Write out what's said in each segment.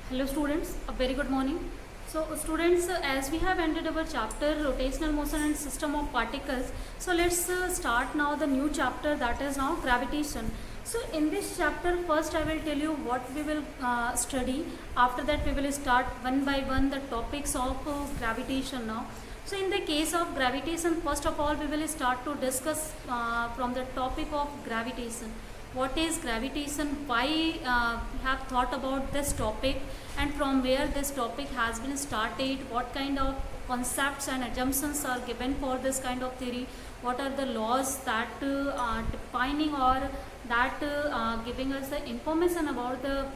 Hello students, a very good morning. So students, as we have ended our chapter rotational motion and system of particles, so let's start now the new chapter, that is now gravitation. So in this chapter, first I will tell you what we will study. After that we will start one by one the topics of gravitation now. So in the case of gravitation, first of all we will start to discuss from the topic of gravitation. What is gravitation, why we have thought about this topic, and from where this topic has been started, what kind of concepts and assumptions are given for this kind of theory, what are the laws that are defining or that giving us the information about the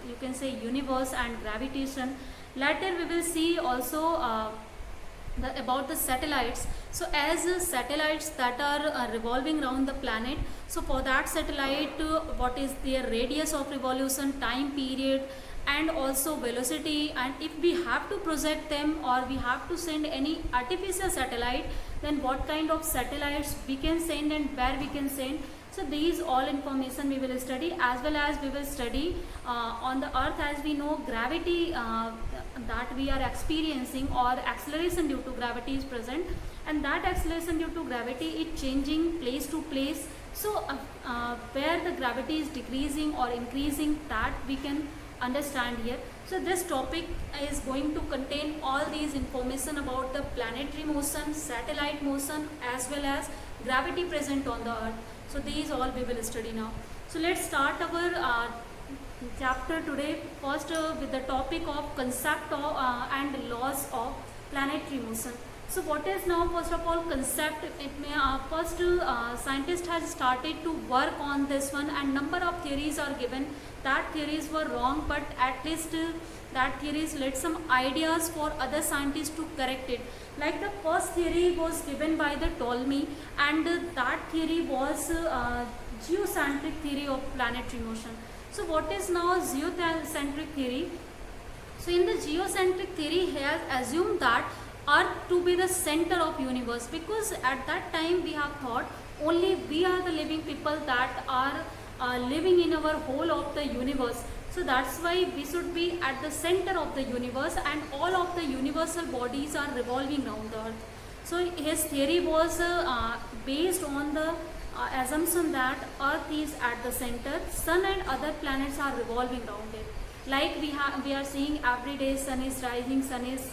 you can say universe and gravitation. Later we will see also about the satellites. So as satellites that are revolving around the planet, so for that satellite what is their radius of revolution, time period, and also velocity, and if we have to project them or we have to send any artificial satellite, then what kind of satellites we can send and where we can send. So these all information we will study, as well as we will study on the earth. As we know, gravity that we are experiencing, or acceleration due to gravity is present, and that acceleration due to gravity is changing place to place. So where the gravity is decreasing or increasing, that we can understand here. So this topic is going to contain all these information about the planetary motion, satellite motion, as well as gravity present on the earth. So these all we will study now. So let's start our chapter today first with the topic of concept of, and laws of planetary motion. So what is now first of all concept? It may first scientist has started to work on this one, and number of theories are given. That theories were wrong, but at least that theories led some ideas for other scientists to correct it. Like the first theory was given by the Ptolemy, and that theory was geocentric theory of planetary motion. So what is now geocentric theory? So in the geocentric theory, he has assumed that Earth to be the center of universe, because at that time we have thought only we are the living people that are living in our whole of the universe. So that's why we should be at the center of the universe, and all of the universal bodies are revolving around the earth. So his theory was based on the assumption that earth is at the center, sun and other planets are revolving around it. Like we are seeing every day sun is rising, sun is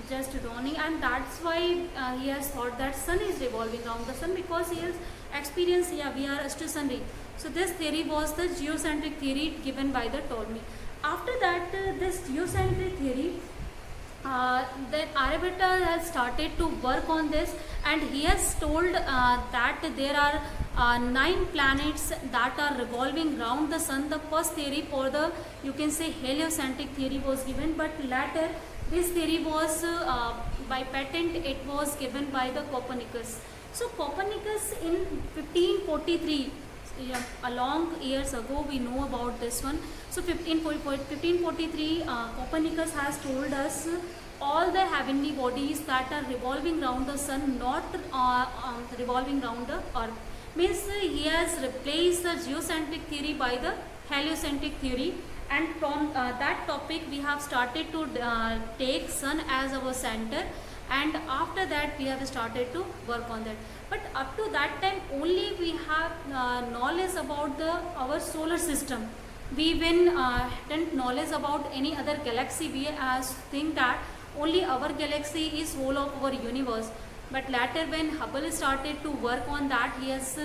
just dawning, and that's why he has thought that sun is revolving around the sun, because he has experienced, yeah, we are stationary. So this theory was the geocentric theory given by the Ptolemy. After that, this geocentric theory, then Aryabhatta has started to work on this, and he has told that there are 9 planets that are revolving around the sun. The first theory for the, you can say, heliocentric theory was given, but later this theory was by patent, it was given by the Copernicus. So Copernicus in 1543, yeah, a long years ago we know about this one. So 1543 Copernicus has told us all the heavenly bodies that are revolving around the sun, not revolving around the earth. Means he has replaced the geocentric theory by the heliocentric theory, and from that topic we have started to take sun as our center, and after that we have started to work on that. But up to that time only we have knowledge about our solar system. We even hadn't knowledge about any other galaxy. We think that only our galaxy is whole of our universe. But later when Hubble started to work on that, he has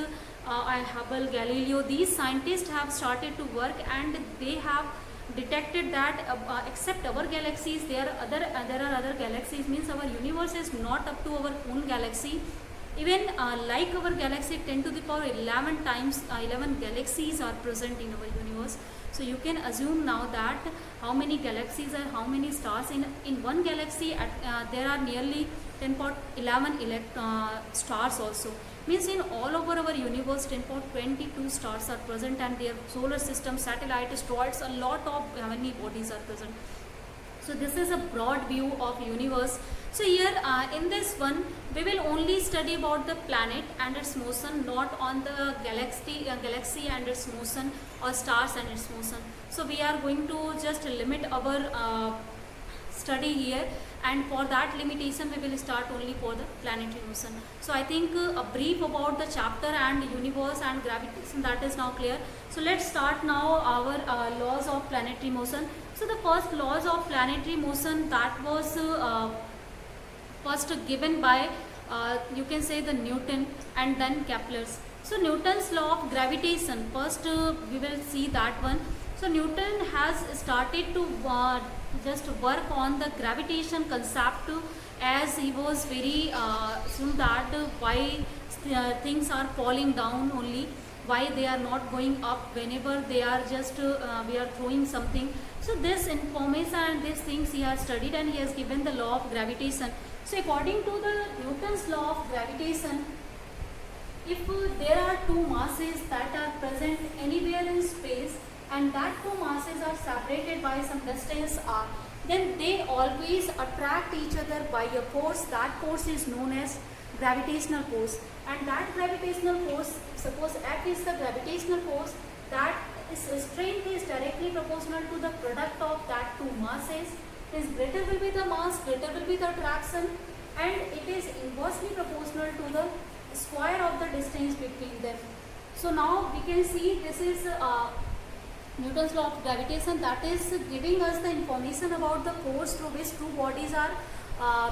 Hubble, Galileo, these scientists have started to work, and they have detected that except our galaxies, there are other galaxies. Means our universe is not up to our own galaxy. Even like our galaxy, 10 to the power 11 times 11 galaxies are present in our universe. So you can assume now that how many galaxies are, how many stars in one galaxy. There are nearly 10.11 stars also. Means in all over our universe 10.22 stars are present, and their solar system, satellite, asteroids, a lot of heavenly bodies are present. So this is a broad view of universe. So here in this one we will only study about the planet and its motion, not on the galaxy and its motion, or stars and its motion. So we are going to just limit our study here, and for that limitation we will start only for the planetary motion. So I think a brief about the chapter and universe and gravitation, that is now clear. So let's start now our laws of planetary motion. So the first laws of planetary motion, that was first given by you can say the Newton and then Kepler's. So Newton's law of gravitation, first we will see that one. So Newton has started to just work on the gravitation concept, as he was very assumed that why things are falling down only, why they are not going up whenever they are just we are throwing something. So this information and these things he has studied, and he has given the law of gravitation. So according to the Newton's law of gravitation, if there are two masses that are present anywhere in space, and that two masses are separated by some distance r, then they always attract each other by a force. That force is known as gravitational force. And that gravitational force, suppose F is the gravitational force, that strength is directly proportional to the product of that two masses. Is greater will be the mass, greater will be the attraction, and it is inversely proportional to the square of the distance between them. So now we can see this is Newton's law of gravitation, that is giving us the information about the force through which two bodies are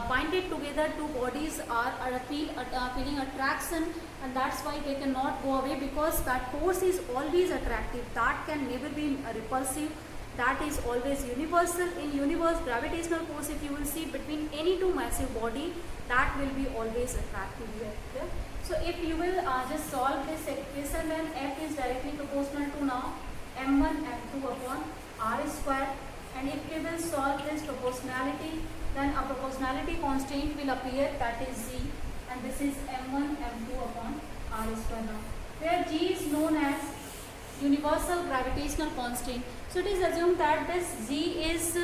binded together. Two bodies are feeling attraction, and that's why they cannot go away, because that force is always attractive. That can never be repulsive. That is always universal. In universe, gravitational force, if you will see between any two massive body, that will be always attractive here. Yeah? So if you will just solve this equation, then F is directly proportional to now m1 m2 upon r square, and if we will solve this proportionality, then a proportionality constant will appear, that is g, and this is m1 m2 upon r square now, where g is known as universal gravitational constant. So it is assumed that this g is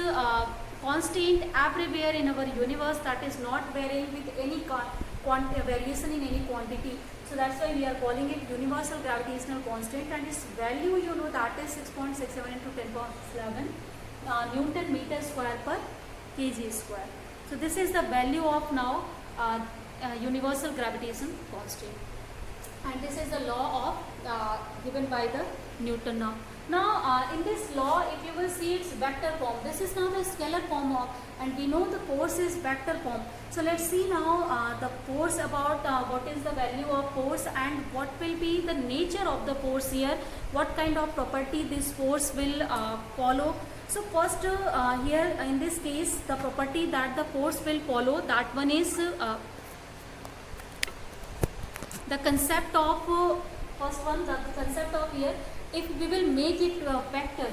constant everywhere in our universe, that is not varying with any variation in any quantity. So that's why we are calling it universal gravitational constant, and its value, you know, that is 6.67 into 10^11 Newton meter square per kg square. So this is the value of now universal gravitation constant, and this is the law of given by the Newton now. Now in this law, if you will see its vector form, this is now the scalar form of, and we know the force is vector form. So let's see now the force, about what is the value of force and what will be the nature of the force here, what kind of property this force will follow. So first here in this case, the property that the force will follow, that one is the concept of first one, the concept of here, if we will make it vector,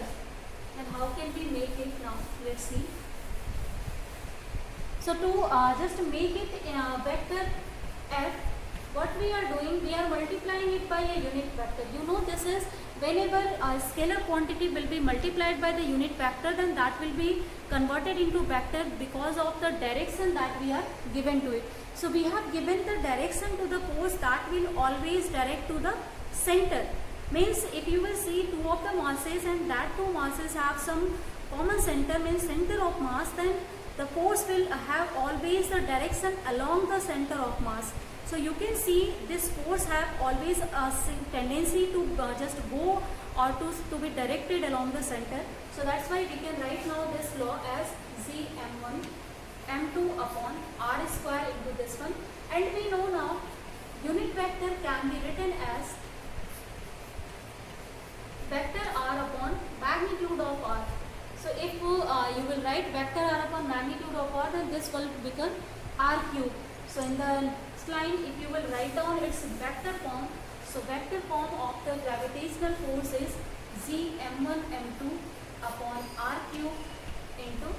then how can we make it now? Let's see. So to just make it vector f, what we are doing, we are multiplying it by a unit vector. You know, this is whenever a scalar quantity will be multiplied by the unit vector, then that will be converted into vector because of the direction that we are given to it. So we have given the direction to the force that will always direct to the center. Means if you will see two of the masses and that two masses have some common center, means center of mass, then the force will have always the direction along the center of mass. So you can see this force have always a tendency to just go or to be directed along the center. So that's why we can write now this law as g m1 m2 upon r square into this one. And we know now unit vector can be written as vector r upon magnitude of r. So if you will write vector r upon magnitude of r, then this will become r cube. So in the next line, if you will write down its vector form, so vector form of the gravitational force is g m1 m2 upon r cube into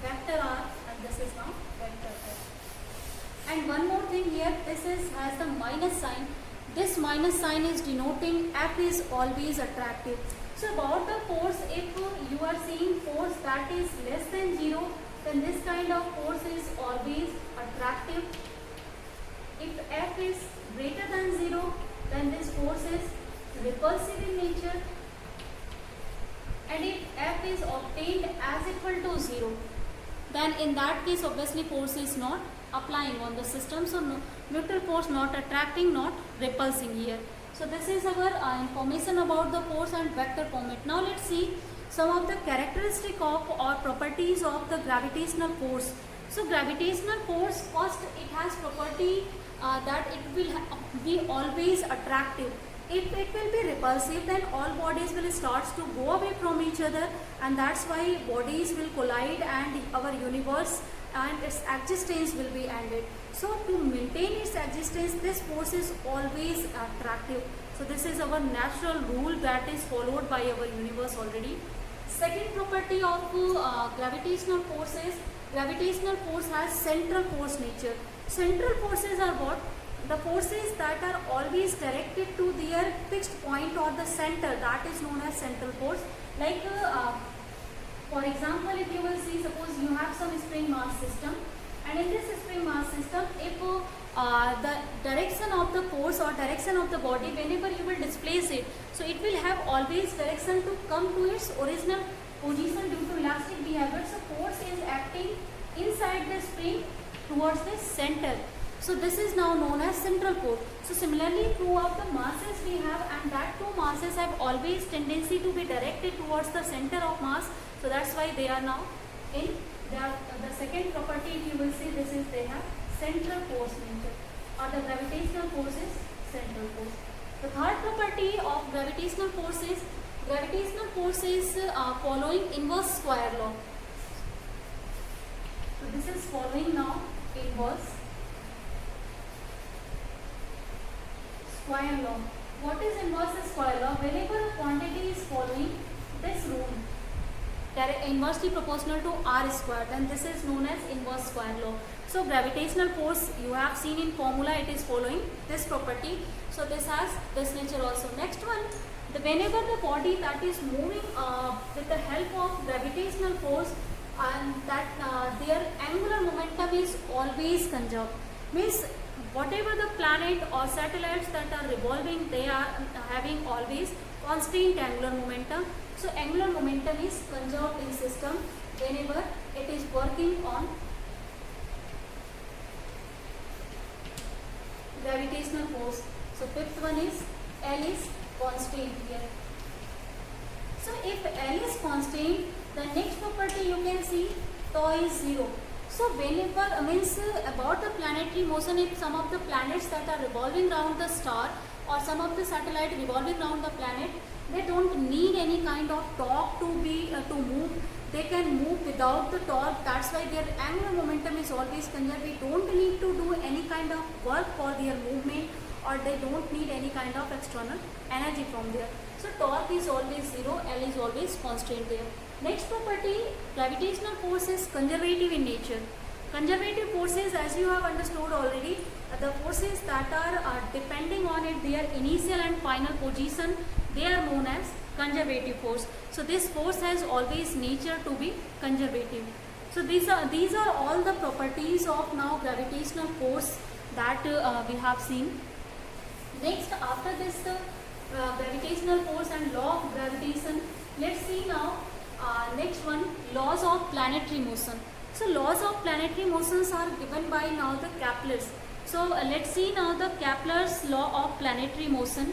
vector r, and this is now vector f. And one more thing here, this has the minus sign. This minus sign is denoting f is always attractive. So about the force, if you are seeing force that is less than 0, then this kind of force is always attractive. If F is greater than 0, then this force is repulsive in nature. And if F is obtained as equal to 0, then in that case obviously force is not applying on the system. So no, neutral force not attracting, not repulsing here. So this is our information about the force and vector format. Now let's see some of the characteristic of or properties of the gravitational force. So gravitational force, first it has property that it will be always attractive. If it will be repulsive, then all bodies will start to go away from each other, and that's why bodies will collide and our universe and its existence will be ended. So to maintain its existence, this force is always attractive. So this is our natural rule that is followed by our universe already. Second property of gravitational force is gravitational force has central force nature. Central forces are what? The forces that are always directed to their fixed point or the center, that is known as central force. Like for example, if you will see, suppose you have some spring mass system, and in this spring mass system, if the direction of the force or direction of the body, whenever you will displace it, so it will have always direction to come to its original position due to elastic behavior. So force is acting inside the spring towards the center. So this is now known as central force. So similarly, throughout the masses we have, and that two masses have always tendency to be directed towards the center of mass. So that's why they are now in the second property. If you will see, this is they have central force nature, or the gravitational force is central force. The third property of gravitational force is following inverse square law. So this is following now inverse square law. What is inverse square law? Whenever a quantity is following this rule, inversely proportional to r square, then this is known as inverse square law. So gravitational force, you have seen in formula, it is following this property. So this has this nature also. Next one, whenever the body that is moving with the help of gravitational force, and that their angular momentum is always conserved. Means whatever the planet or satellites that are revolving, they are having always constant angular momentum. So angular momentum is conserved in system whenever it is working on gravitational force. So fifth one is L is constant here. So if L is constant, the next property you can see tau is 0. So whenever means about the planetary motion, if some of the planets that are revolving around the star or some of the satellite revolving around the planet, they don't need any kind of torque to move. They can move without the torque. That's why their angular momentum is always conserved. We don't need to do any kind of work for their movement, or they don't need any kind of external energy from there. So torque is always 0, L is always constant there. Next property, gravitational force is conservative in nature. Conservative forces, as you have understood already, the forces that are depending on it, their initial and final position, they are known as conservative force. So this force has always nature to be conservative. So these are all the properties of now gravitational force that we have seen. Next, after this gravitational force and law of gravitation, let's see now next one, laws of planetary motion. So laws of planetary motions are given by now the Kepler's. So let's see now the Kepler's law of planetary motion.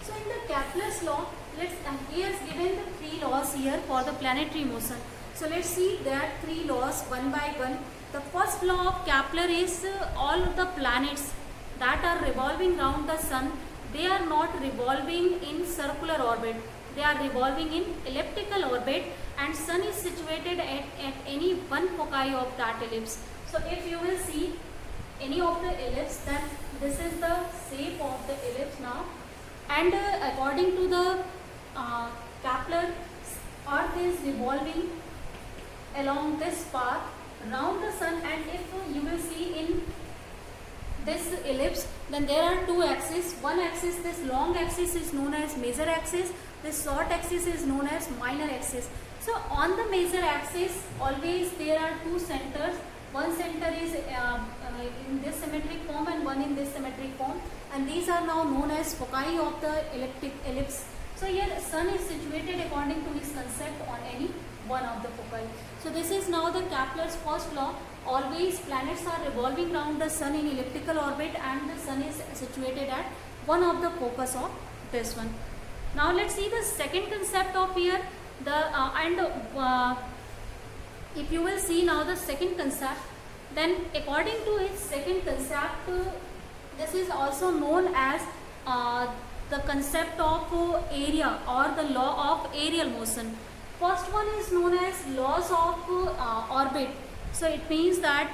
So in the Kepler's law, he has given the three laws here for the planetary motion. So let's see that three laws one by one. The first law of Kepler is all the planets that are revolving around the sun, they are not revolving in circular orbit. They are revolving in elliptical orbit, and sun is situated at any one foci of that ellipse. So if you will see any of the ellipse, then this is the shape of the ellipse now. And according to the Kepler, Earth is revolving along this path around the sun, and if you will see in this ellipse, then there are two axes. One axis, this long axis is known as major axis, this short axis is known as minor axis. So on the major axis always there are two centers. One center is in this symmetric form and one in this symmetric form, and these are now known as foci of the elliptic ellipse. So here sun is situated according to his concept on any one of the foci. So this is now the Kepler's first law. Always planets are revolving around the sun in elliptical orbit and the sun is situated at one of the focus of this one. Now let's see the second concept of here. If you will see now the second concept, then according to its second concept, this is also known as the concept of area or the law of aerial motion. First one is known as laws of orbit. So it means that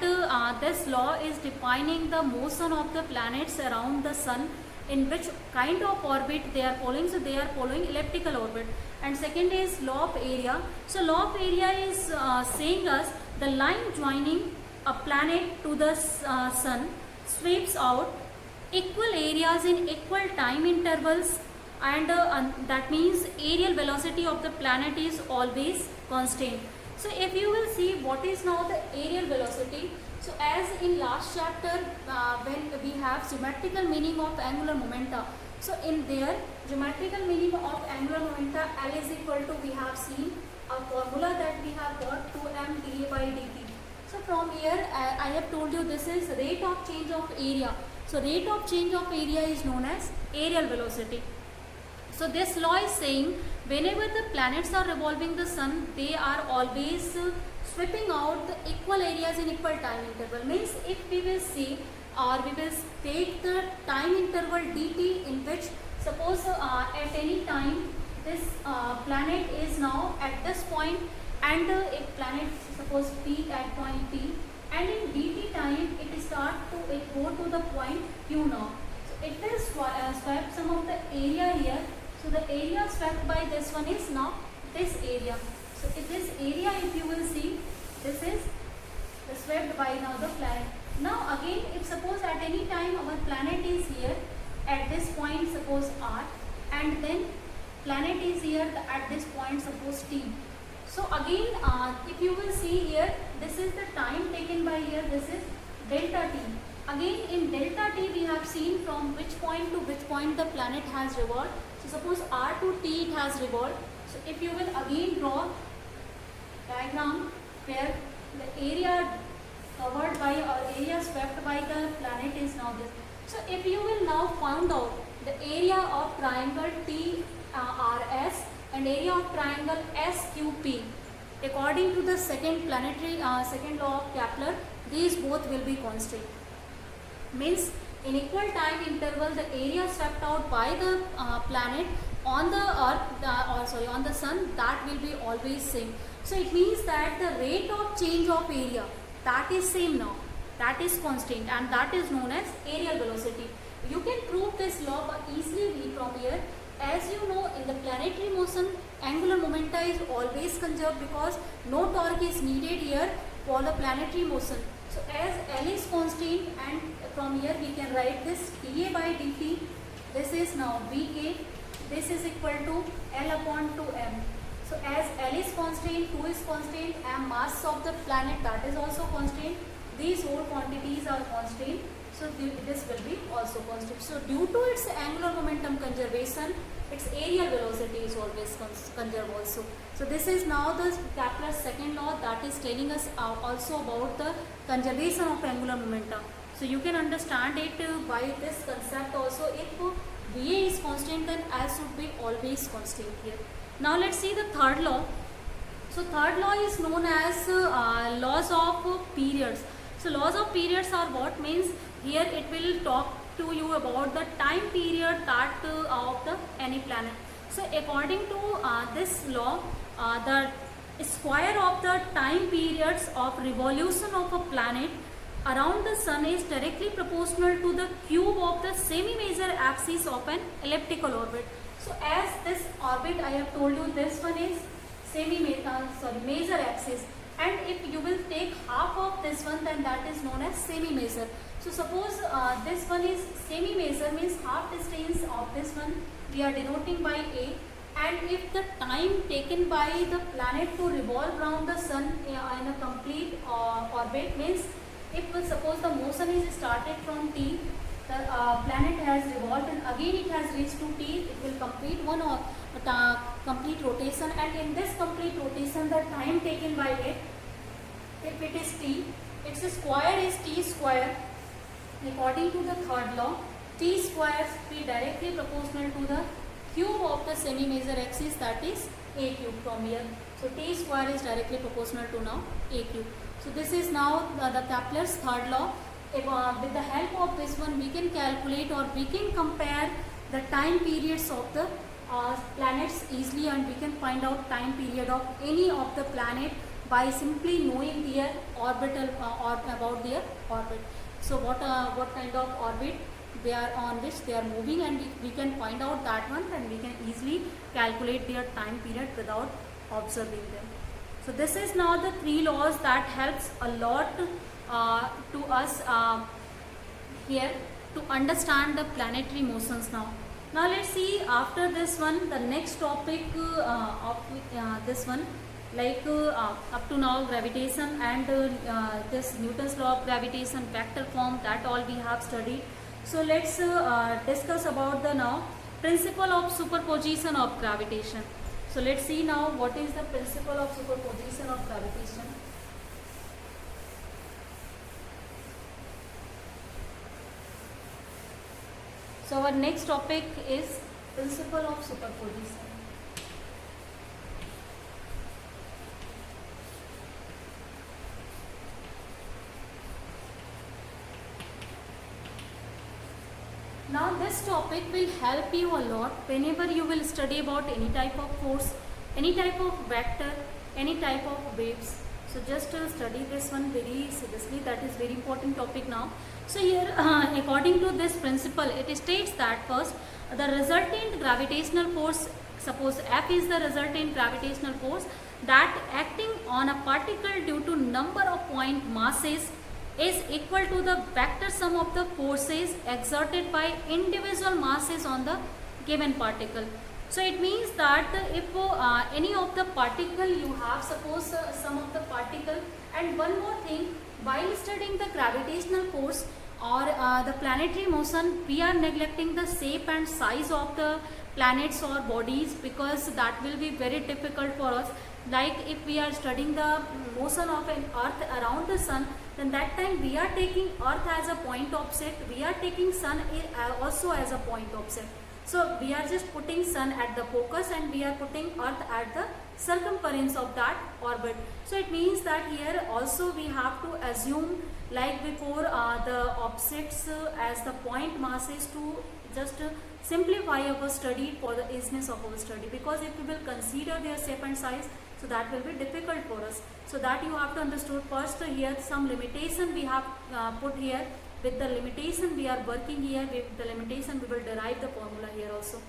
this law is defining the motion of the planets around the sun, in which kind of orbit they are following. So they are following elliptical orbit. And second is law of area. So law of area is saying us the line joining a planet to the sun sweeps out equal areas in equal time intervals, and that means aerial velocity of the planet is always constant. So if you will see what is now the aerial velocity, so as in last chapter when we have geometrical meaning of angular momenta, so in there geometrical meaning of angular momenta, L is equal to, we have seen a formula that we have got 2m dA by dt. So from here I have told you this is rate of change of area. So rate of change of area is known as aerial velocity. So this law is saying whenever the planets are revolving the sun, they are always sweeping out the equal areas in equal time interval. Means if we will see or we will take the time interval dt, in which suppose at any time this planet is now at this point, and if planet suppose peak at point P, and in dt time it start to go to the point Q now. So it will sweep some of the area here. So the area swept by this one is now this area. So if this area, if you will see, this is swept by now the planet. Now again, if suppose at any time our planet is here at this point, suppose R, and then planet is here at this point, suppose T. So again, if you will see here, this is the time taken by here, this is delta T. Again in delta T we have seen from which point to which point the planet has revolved. So suppose R to T it has revolved. So if you will again draw diagram where the area covered by or area swept by the planet is now this. So if you will now find out the area of triangle TRS and area of triangle SQP, according to the second law of Kepler, these both will be constant. Means in equal time interval the area swept out by the planet on the earth on the sun, that will be always same. So it means that the rate of change of area, that is same now, that is constant, and that is known as aerial velocity. You can prove this law easily from here. As you know, in the planetary motion angular momenta is always conserved because no torque is needed here for the planetary motion. So as L is constant, and from here we can write this dA by dt, this is now VA, this is equal to L upon 2m. So as L is constant, 2 is constant, and mass of the planet, that is also constant. These whole quantities are constant, so this will be also constant. So due to its angular momentum conservation, its aerial velocity is always conserved also. So this is now the Kepler's second law, that is telling us also about the conservation of angular momentum. So you can understand it by this concept also. If VA is constant, then L should be always constant here. Now let's see the third law. So third law is known as laws of periods. So laws of periods are what? Means here it will talk to you about the time period that of the any planet. So according to this law, the square of the time periods of revolution of a planet around the sun is directly proportional to the cube of the semi-major axis of an elliptical orbit. So as this orbit, I have told you this one is major axis, and if you will take half of this one, then that is known as semi-major. So suppose this one is semi-major, means half distance of this one we are denoting by a, and if the time taken by the planet to revolve around the sun in a complete orbit, means if suppose the motion is started from t, the planet has revolved and again it has reached to t, it will complete one or complete rotation, and in this complete rotation the time taken by it, if it is t, its square is t square. According to the third law, t square will be directly proportional to the cube of the semi-major axis, that is a cube from here. So t square is directly proportional to now a cube. So this is now the Kepler's third law. If, with the help of this one we can calculate or we can compare the time periods of the planets easily, and we can find out time period of any of the planet by simply knowing their orbital or about their orbit. So what kind of orbit they are on, which they are moving, and we can find out that one, and we can easily calculate their time period without observing them. So this is now the three laws that helps a lot to us here to understand the planetary motions now. Now let's see after this one the next topic of this one, like up to now gravitation and this Newton's law of gravitation, vector form, that all we have studied. So let's discuss about the now principle of superposition of gravitation. So let's see now what is the principle of superposition of gravitation. So our next topic is principle of superposition. Now this topic will help you a lot whenever you will study about any type of force, any type of vector, any type of waves. So just study this one very seriously, that is very important topic now. So here according to this principle, it states that first the resultant gravitational force, suppose F is the resultant gravitational force that acting on a particle due to number of point masses is equal to the vector sum of the forces exerted by individual masses on the given particle. So it means that if any of the particle you have, suppose some of the particle, and one more thing, while studying the gravitational force or the planetary motion, we are neglecting the shape and size of the planets or bodies, because that will be very difficult for us. Like if we are studying the motion of an earth around the sun, then that time we are taking earth as a point object, we are taking sun also as a point object. So we are just putting sun at the focus and we are putting earth at the circumference of that orbit. So it means that here also we have to assume, like before, the objects as the point masses to just simplify our study for the easiness of our study, because if we will consider their shape and size, so that will be difficult for us. So that you have to understand first. Here some limitation we have put here. With the limitation we are working here, with the limitation we will derive the formula here also.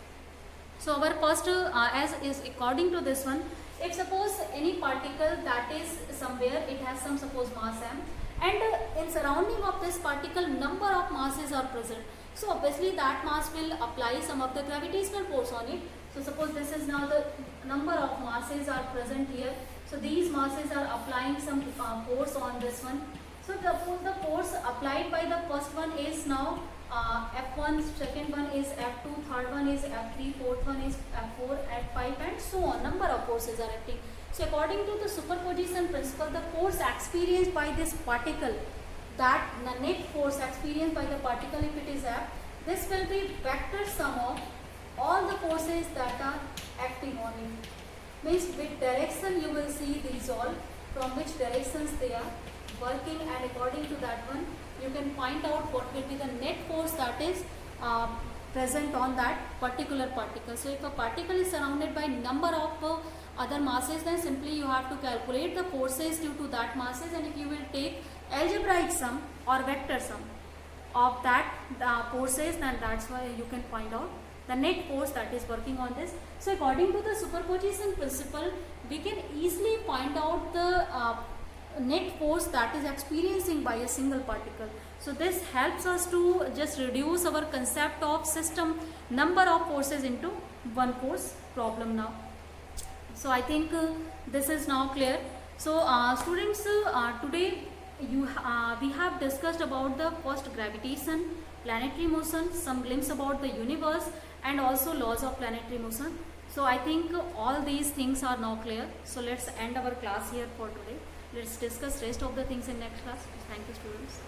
So our first as is according to this one, if suppose any particle that is somewhere, it has some suppose mass m, and in surrounding of this particle number of masses are present. So obviously that mass will apply some of the gravitational force on it. So suppose this is now the number of masses are present here. So these masses are applying some force on this one. So the force applied by the first one is now F1, second one is F2, third one is F3, fourth one is F4, F5 and so on. Number of forces are acting. So according to the superposition principle, the force experienced by this particle, that the net force experienced by the particle, if it is F, this will be vector sum of all the forces that are acting on it. Means which direction you will see these all, from which directions they are working, and according to that one you can find out what will be the net force that is present on that particular particle. So if a particle is surrounded by number of other masses, then simply you have to calculate the forces due to that masses, and if you will take algebraic sum or vector sum of that forces, then that's why you can find out the net force that is working on this. So according to the superposition principle, we can easily find out the net force that is experiencing by a single particle. So this helps us to just reduce our concept of system number of forces into one force problem now. So I think this is now clear. So students, today we have discussed about the first gravitation, planetary motion, some glimpse about the universe, and also laws of planetary motion. So I think all these things are now clear. So let's end our class here for today. Let's discuss rest of the things in next class. Thank you, students.